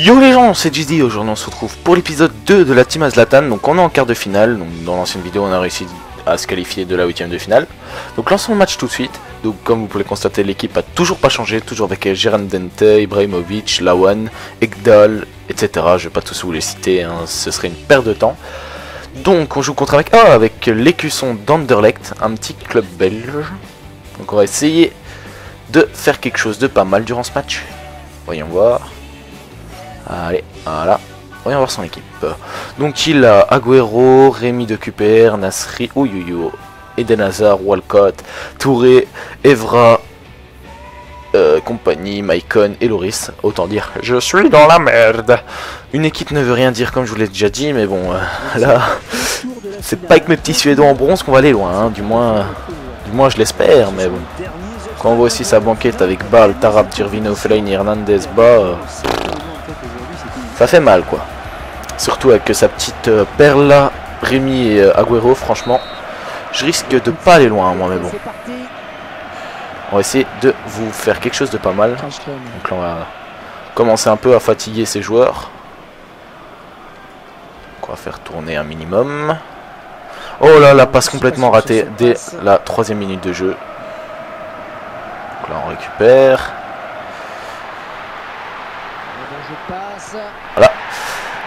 Yo les gens, c'est JD. Aujourd'hui on se retrouve pour l'épisode 2 de la Team Zlatan. Donc on est en quart de finale. Donc dans l'ancienne vidéo on a réussi à se qualifier de la 8ème de finale. Donc lançons le match tout de suite. Donc comme vous pouvez constater, l'équipe a toujours pas changé. Toujours avec Gerandente, Ibrahimovic, Lawan, Ekdal, etc. Je vais pas tous vous les citer, hein, ce serait une perte de temps. Donc on joue contre avec l'écusson d'Anderlecht, un petit club belge. Donc on va essayer de faire quelque chose de pas mal durant ce match. Voyons voir. Allez, voilà. Voyons voir son équipe. Donc il a Agüero, Rémi de Cuper, Nasri, Ouyouyo, Eden Hazard, Walcott, Touré, Evra, compagnie, Maicon et Loris. Autant dire, je suis dans la merde. Une équipe ne veut rien dire comme je vous l'ai déjà dit, mais bon, là, c'est pas avec mes petits Suédois en bronze qu'on va aller loin, hein. Du moins je l'espère, mais bon. Quand on voit aussi sa banquette avec Ball, Tarab, Tirvino, Fellaini, Hernandez, ça fait mal quoi. Surtout avec sa petite perle là, Rémi et Agüero, franchement, je risque de pas aller loin moi, mais bon. On va essayer de vous faire quelque chose de pas mal. Donc là on va commencer un peu à fatiguer ces joueurs. Donc on va faire tourner un minimum. Oh là, la passe complètement ratée dès la 3ème minute de jeu. Donc là on récupère. Voilà.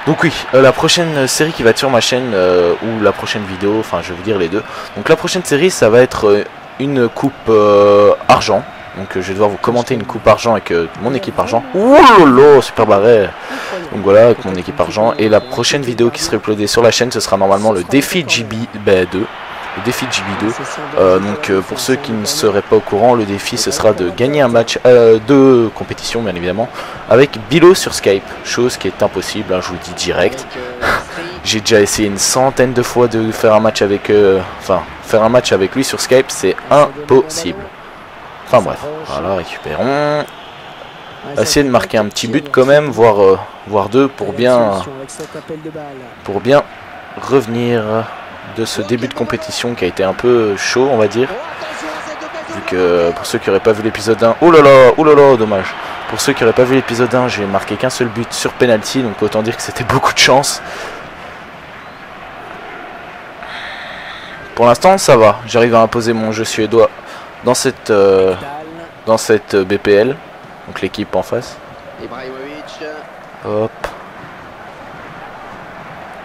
Donc oui, la prochaine série qui va être sur ma chaîne, ou la prochaine vidéo, enfin je vais vous dire les deux. Donc la prochaine série ça va être une coupe argent. Donc je vais devoir vous commenter une coupe argent avec mon équipe argent. Ouh lolo, super barré. Donc voilà, avec mon équipe argent. Et la prochaine vidéo qui sera uploadée sur la chaîne, ce sera normalement le défi GB2. Le défi GB2. Donc pour ceux qui ne seraient pas au courant, le défi ce sera de gagner un match de compétition bien évidemment avec Bilo sur Skype, chose qui est impossible, hein, je vous le dis direct. J'ai déjà essayé une centaine de fois de faire un match avec faire un match avec lui sur Skype, c'est impossible. Enfin bref, voilà, récupérons. Essayer de marquer un petit but quand même, voire deux pour bien revenir de ce début de compétition qui a été un peu chaud, on va dire. Vu que pour ceux qui n'auraient pas vu l'épisode 1, oh là là, dommage. Pour ceux qui n'auraient pas vu l'épisode 1, j'ai marqué qu'un seul but sur penalty, donc autant dire que c'était beaucoup de chance. Pour l'instant, ça va. J'arrive à imposer mon jeu suédois dans cette BPL, donc l'équipe en face. Hop.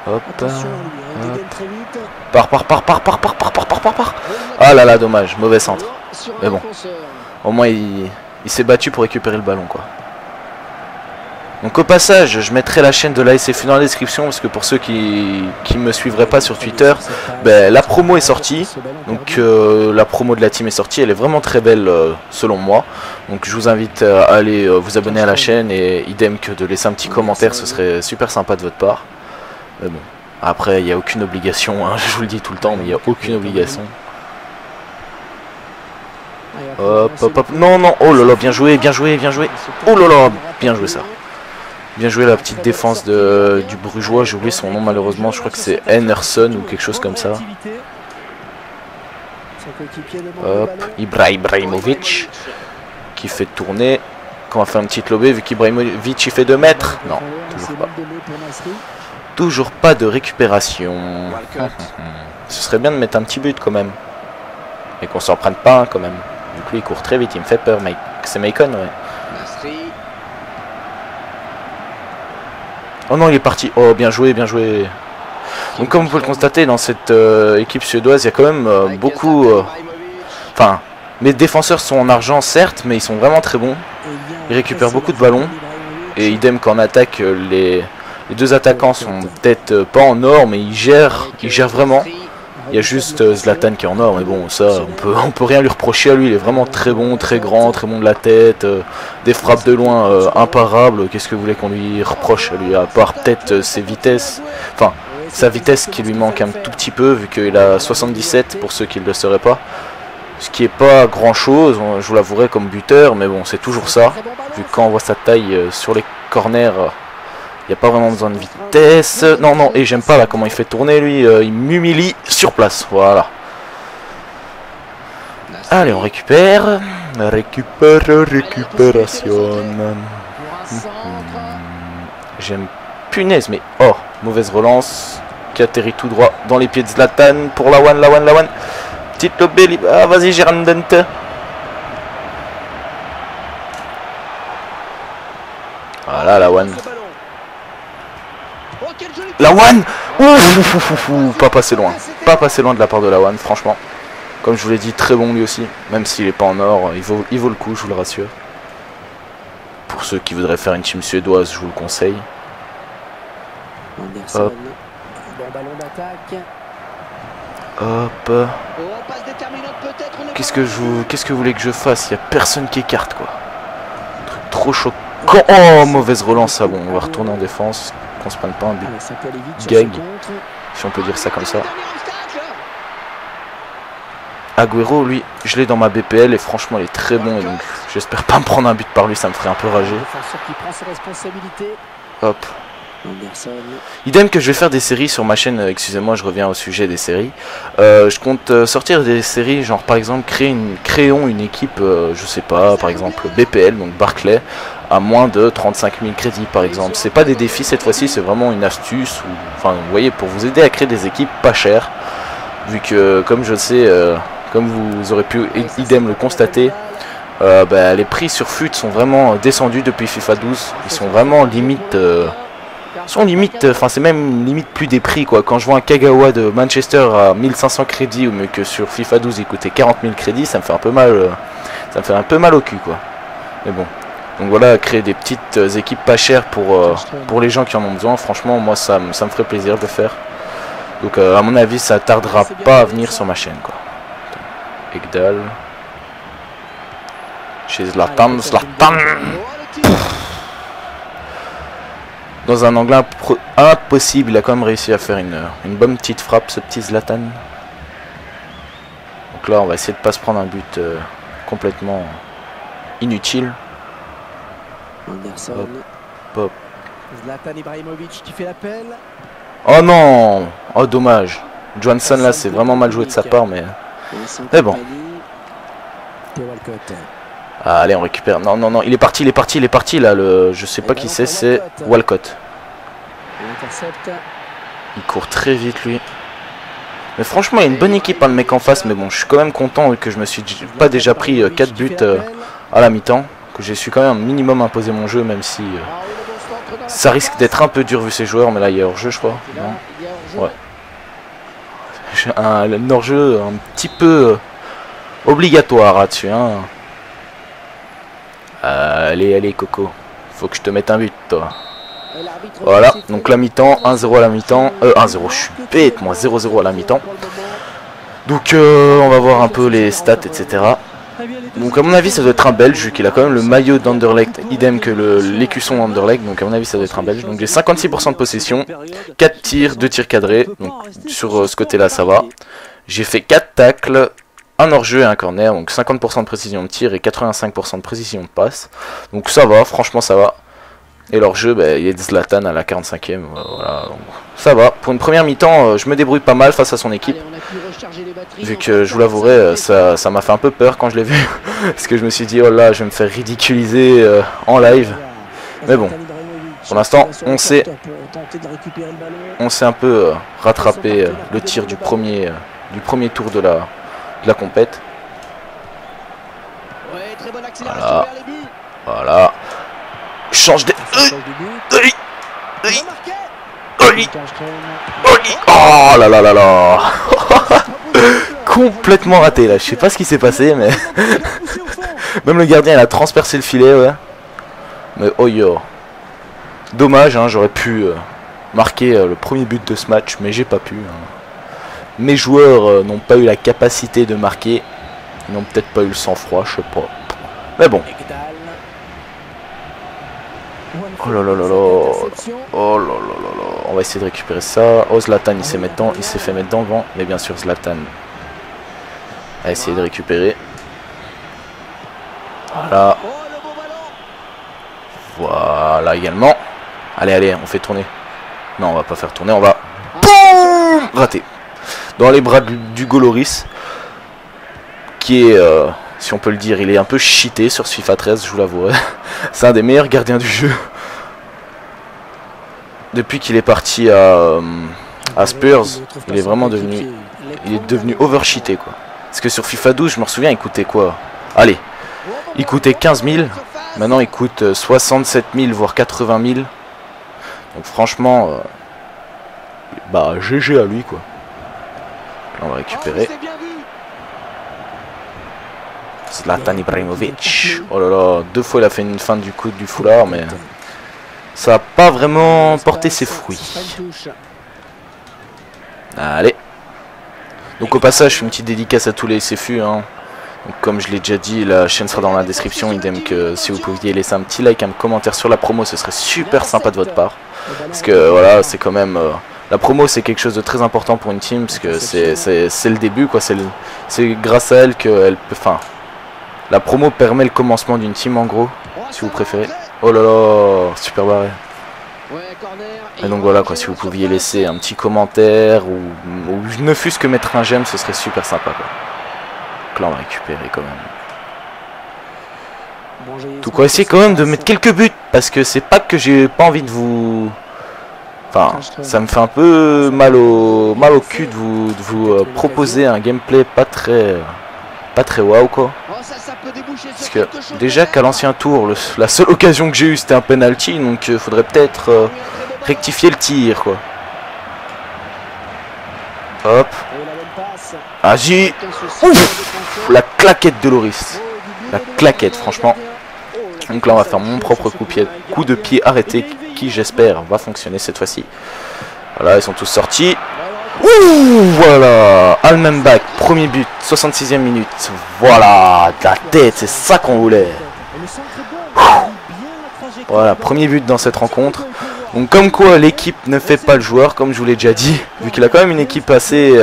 Hop. Par. Ah là là, dommage, mauvais centre. Mais bon, au moins il s'est battu pour récupérer le ballon quoi. Donc au passage, je mettrai la chaîne de l'ASFU dans la description parce que pour ceux qui me suivraient pas sur Twitter, ben, la promo est sortie. Donc la promo de la team est sortie, elle est vraiment très belle selon moi. Donc je vous invite à aller vous abonner à la chaîne et idem que de laisser un petit commentaire, ce serait super sympa de votre part. Mais bon, après il n'y a aucune obligation, hein, je vous le dis tout le temps, mais il n'y a aucune obligation. Hop, hop, hop, non, oh là là, bien joué, oh là là, bien joué ça. Bien joué la petite défense du Brugeois, j'ai oublié son nom malheureusement, je crois que c'est Enerson ou quelque chose comme ça. Hop, Ibrahimovic qui fait tourner. On va faire un petit lobé vu qu'Ibrahimovic il fait 2 mètres. Non, toujours pas. Toujours pas de récupération. Ce serait bien de mettre un petit but quand même. Et qu'on s'en prenne pas un quand même. Du coup il court très vite, il me fait peur. C'est Maicon, ouais. Oh non, il est parti. Oh, bien joué, bien joué. Donc comme vous pouvez le constater, dans cette équipe suédoise, il y a quand même beaucoup... Enfin, mes défenseurs sont en argent, certes, mais ils sont vraiment très bons. Ils récupèrent beaucoup de ballons. Et idem qu'en attaque, les deux attaquants sont peut-être pas en or, mais ils gèrent vraiment. Il y a juste Zlatan qui est en or, mais bon, ça, on peut rien lui reprocher à lui. Il est vraiment très bon, très grand, très bon de la tête. Des frappes de loin imparables. Qu'est-ce que vous voulez qu'on lui reproche à lui, à part peut-être ses vitesses. Enfin, sa vitesse qui lui manque un tout petit peu, vu qu'il a 77, pour ceux qui ne le sauraient pas. Ce qui est pas grand-chose, je vous l'avouerai comme buteur, mais bon, c'est toujours ça. Vu que quand on voit sa taille sur les corners... Il n'y a pas vraiment besoin de vitesse. Non, et j'aime pas là comment il fait tourner lui. Il m'humilie sur place. Voilà. Allez, on récupère. Récupération. J'aime punaise, mais oh, mauvaise relance qui atterrit tout droit dans les pieds de Zlatan pour Lawan. Petite lobée, ah vas-y Girandente. Voilà Lawan. Lawan, pas passé loin. Pas passé loin de la part de Lawan, franchement. Comme je vous l'ai dit, très bon lui aussi. Même s'il n'est pas en or, il vaut le coup, je vous le rassure. Pour ceux qui voudraient faire une team suédoise, je vous le conseille. Hop. Hop. Qu'est-ce que vous voulez que je fasse? Il n'y a personne qui écarte quoi. Truc trop choquant. Oh, mauvaise relance, ça bon, on va retourner en défense. Qu'on se prenne pas un but gag, si on peut dire ça comme ça. Agüero, lui, je l'ai dans ma BPL et franchement il est très bon et donc j'espère pas me prendre un but par lui, ça me ferait un peu rager. Hop. Idem que je vais faire des séries sur ma chaîne, excusez-moi je reviens au sujet des séries. Je compte sortir des séries, genre par exemple créons une équipe, je sais pas, par exemple BPL, donc Barclay, à moins de 35 000 crédits par exemple. C'est pas des défis cette fois-ci, c'est vraiment une astuce, enfin vous voyez, pour vous aider à créer des équipes pas chères, vu que comme je le sais, comme vous aurez pu idem le constater, les prix sur FUT sont vraiment descendus depuis FIFA 12, ils sont vraiment limite... enfin c'est même limite plus des prix quoi. Quand je vois un Kagawa de Manchester à 1500 crédits ou mieux que sur FIFA 12 il coûtait 40 000 crédits, ça me fait un peu mal au cul quoi. Mais bon, donc voilà, créer des petites équipes pas chères pour les gens qui en ont besoin, franchement moi ça me ferait plaisir de le faire. Donc à mon avis ça tardera pas à venir sur ma chaîne quoi. Ekdal chez Zlatan. Dans un angle impossible, il a quand même réussi à faire une bonne petite frappe, ce petit Zlatan. Donc là, on va essayer de pas se prendre un but complètement inutile. Hop, hop. Zlatan Ibrahimovic qui fait l'appel. Oh non! Oh dommage. Johansson là, c'est vraiment mal joué de sa part, mais bon. Ah, allez, on récupère. Non, il est parti là. Je sais pas qui c'est Walcott. Il court très vite lui. Mais franchement, il y a une bonne équipe, hein, le mec en face. Mais bon, je suis quand même content que je me suis pas déjà pris 4 buts à la mi-temps. Que j'ai su quand même un minimum imposer mon jeu, même si ça risque d'être un peu dur vu ces joueurs. Mais là, il y a hors-jeu, je crois. Non ouais. J'ai un hors-jeu un petit peu obligatoire là-dessus. Hein. Allez, Coco. Faut que je te mette un but, toi. Voilà, donc la mi-temps, 1-0 à la mi-temps. 1-0, je suis bête, moi, 0-0 à la mi-temps. Donc, on va voir un peu les stats, etc. Donc, à mon avis, ça doit être un Belge, vu qu'il a quand même le maillot d'Anderlecht, idem que l'écusson d'Anderlecht. Donc, à mon avis, ça doit être un Belge. Donc, j'ai 56% de possession, 4 tirs, 2 tirs cadrés. Donc, sur ce côté-là, ça va. J'ai fait 4 tacles. Un hors-jeu et un corner, donc 50% de précision de tir et 85% de précision de passe. Donc ça va, franchement ça va. Et l'hors-jeu, il est de Zlatan à la 45e, voilà, donc ça va. Pour une première mi-temps, je me débrouille pas mal face à son équipe. Vu que, je vous l'avouerai, ça m'a fait un peu peur quand je l'ai vu. Parce que je me suis dit, oh là, je vais me faire ridiculiser en live. Mais bon, pour l'instant, on sait un peu rattraper le tir du premier tour de la compète. Voilà. Change des... Oh là là là là. Complètement raté là. Je sais pas ce qui s'est passé, mais... Même le gardien il a transpercé le filet, ouais. Mais oh yo. Dommage, hein, j'aurais pu marquer le premier but de ce match, mais j'ai pas pu. Hein. Mes joueurs n'ont pas eu la capacité de marquer. Ils n'ont peut-être pas eu le sang-froid, je sais pas. Mais bon. Oh là là là là. Oh là là là là. On va essayer de récupérer ça. Oh, Zlatan, il s'est fait mettre dans le vent. Mais bien sûr, Zlatan a essayé de récupérer. Voilà. Voilà également. Allez, on fait tourner. Non, on va pas faire tourner, on va... Boum, raté. Dans les bras du Goloris. Qui est... si on peut le dire, il est un peu cheaté sur ce FIFA 13, je vous l'avoue. C'est un des meilleurs gardiens du jeu. depuis qu'il est parti à Spurs, il est vraiment devenu... Il est devenu overcheaté, quoi. Parce que sur FIFA 12, je me souviens, il coûtait quoi? Allez, il coûtait 15 000. Maintenant, il coûte 67 000, voire 80 000. Donc franchement, bah GG à lui, quoi. Là, on va récupérer. Zlatan Ibrahimovic. Oh là là, 2 fois il a fait une feinte du coup du foulard, mais ça n'a pas vraiment porté ses fruits. Allez. Donc au passage, je fais une petite dédicace à tous les CFU, hein. Donc, comme je l'ai déjà dit, la chaîne sera dans la description. Idem que si vous pouviez laisser un petit like, un commentaire sur la promo, ce serait super sympa de votre part. Parce que voilà, c'est quand même... la promo, c'est quelque chose de très important pour une team, parce que c'est le début, quoi. C'est grâce à elle qu'elle peut... Enfin, la promo permet le commencement d'une team, en gros, si vous préférez. Oh là là, super barré. Et donc voilà, quoi, si vous pouviez laisser un petit commentaire, ou ne fût-ce que mettre un j'aime, ce serait super sympa, quoi. Donc là, on va récupérer quand même. Donc on va essayer quand même de mettre quelques buts, parce que c'est pas que j'ai pas envie de vous... Enfin, ça me fait un peu mal au cul de vous proposer un gameplay pas très waouh, quoi. Parce que déjà qu'à l'ancien tour, la seule occasion que j'ai eue c'était un penalty, donc faudrait peut-être rectifier le tir, quoi. Hop. Vas-y. Ouf, la claquette de Loris. La claquette, franchement. Donc là on va faire mon propre coup de pied arrêté qui j'espère va fonctionner cette fois-ci. Voilà, ils sont tous sortis. Ouh, voilà, Almenbach, premier but, 66e minute. Voilà, de la tête, c'est ça qu'on voulait. Voilà, premier but dans cette rencontre. Donc comme quoi l'équipe ne fait pas le joueur, comme je vous l'ai déjà dit, vu qu'il a quand même une équipe assez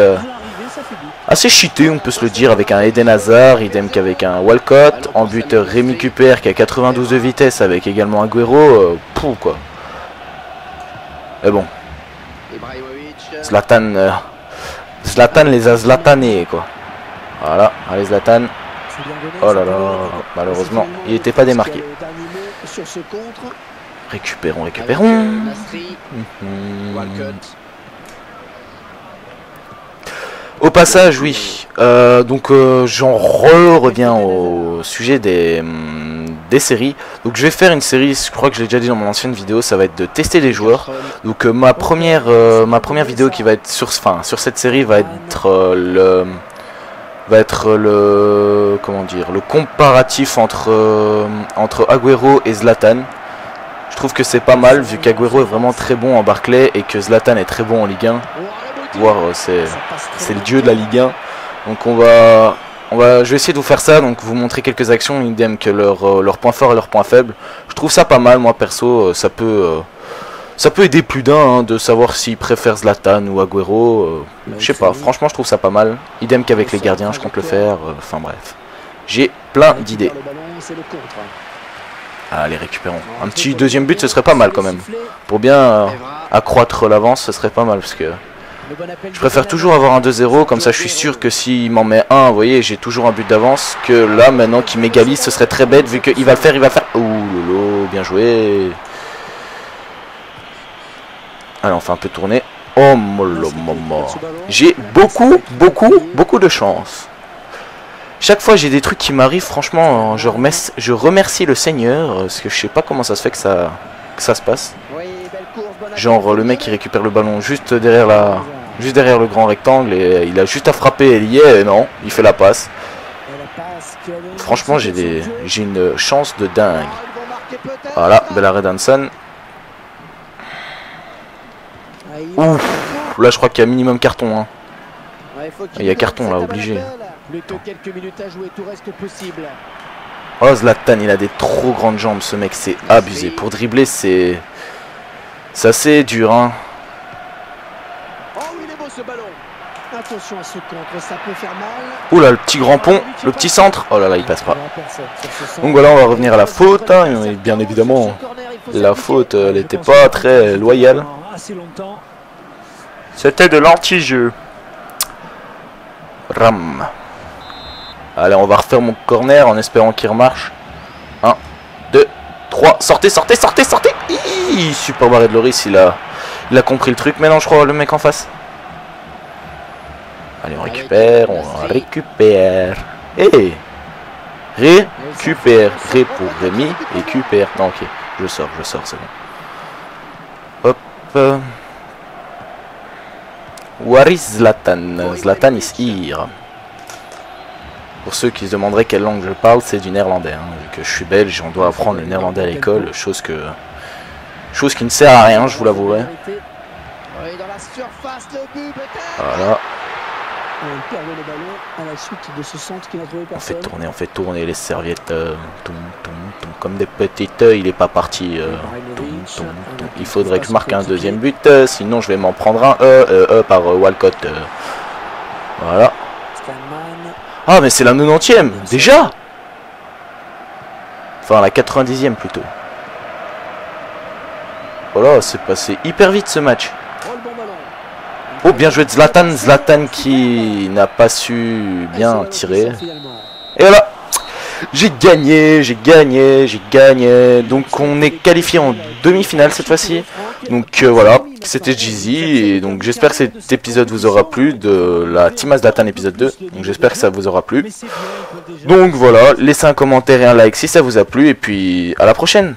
cheatée, on peut se le dire, avec un Eden Hazard, idem qu'avec un Walcott, en but Rémi Cuper qui a 92 de vitesse avec également Agüero, quoi. Mais bon, Zlatan les a zlatanés, quoi. Voilà, allez Zlatan. Oh là là, malheureusement, il n'était pas démarqué. Récupérons. Au passage, oui. Donc j'en reviens au sujet des séries. Donc je vais faire une série, je crois que je l'ai déjà dit dans mon ancienne vidéo, ça va être de tester les joueurs. Donc ma première vidéo qui va être sur cette série va être comment dire, le comparatif entre Agüero et Zlatan. Je trouve que c'est pas mal vu qu'Agüero est vraiment très bon en Barclay et que Zlatan est très bon en Ligue 1. Voire c'est le dieu de la Ligue 1. Donc je vais essayer de vous faire ça, donc vous montrer quelques actions, idem que leurs points forts et leurs points faibles. Je trouve ça pas mal, moi perso, ça peut aider plus d'un, hein, de savoir s'ils préfèrent Zlatan ou Agüero. Je sais pas, franchement je trouve ça pas mal. Idem qu'avec les gardiens, je compte le faire. Enfin bref, j'ai plein d'idées. Allez, récupérons. Un petit deuxième but, ce serait pas mal quand même. Pour bien accroître l'avance, ce serait pas mal, parce que je préfère toujours avoir un 2-0, comme ça je suis sûr que s'il m'en met un, vous voyez, j'ai toujours un but d'avance, que là maintenant qu'il m'égalise, ce serait très bête vu qu'il va le faire, Ouh lolo, bien joué. Allez, on fait un peu tourner. Oh mollo, j'ai beaucoup de chance. Chaque fois j'ai des trucs qui m'arrivent, franchement, je remercie le Seigneur, parce que je sais pas comment ça se fait que ça se passe. Genre le mec qui récupère le ballon juste derrière le grand rectangle et il a juste à frapper et il y est, et non, il fait la passe. Franchement j'ai une chance de dingue. Voilà, Bella Redanson. Ouf, là je crois qu'il y a minimum carton, hein. Il y a carton là, obligé. Oh Zlatan, il a des trop grandes jambes, ce mec, c'est abusé. Pour dribbler c'est assez dur, hein. Ouh là, le petit grand pont, le petit centre. Oh là là, il passe pas. Donc voilà, on va revenir à la faute, hein. Et bien évidemment, la faute, elle n'était pas très loyale. C'était de l'anti-jeu. Ram. Allez, on va refaire mon corner en espérant qu'il remarche. 1, 2, 3. Sortez. Super barré de Loris, Il a compris le truc. Mais non, je crois le mec en face. Allez, on récupère. On récupère. Et récupère. Ré pour Rémi. Et récupère. Non, ok. Je sors, c'est bon. Hop. Where is Zlatan? Zlatan is here. Pour ceux qui se demanderaient quelle langue je parle, c'est du néerlandais. Hein. Vu que je suis belge, on doit apprendre le néerlandais à l'école, chose qui ne sert à rien, je vous l'avouerai. Voilà. On fait tourner les serviettes comme des petites. Il est pas parti. Il faudrait que je marque un deuxième but, sinon je vais m'en prendre un par Walcott. Voilà. Ah mais c'est la 90e déjà. Enfin la 90e plutôt. Voilà, c'est passé hyper vite ce match. Oh, bien joué de Zlatan. Zlatan qui n'a pas su bien tirer. Et voilà. J'ai gagné. Donc on est qualifié en demi-finale cette fois-ci. Donc voilà, c'était Jeezy. Et donc j'espère que cet épisode vous aura plu. De la Team Zlatan épisode 2. Donc j'espère que ça vous aura plu. Donc voilà, laissez un commentaire et un like si ça vous a plu. Et puis à la prochaine.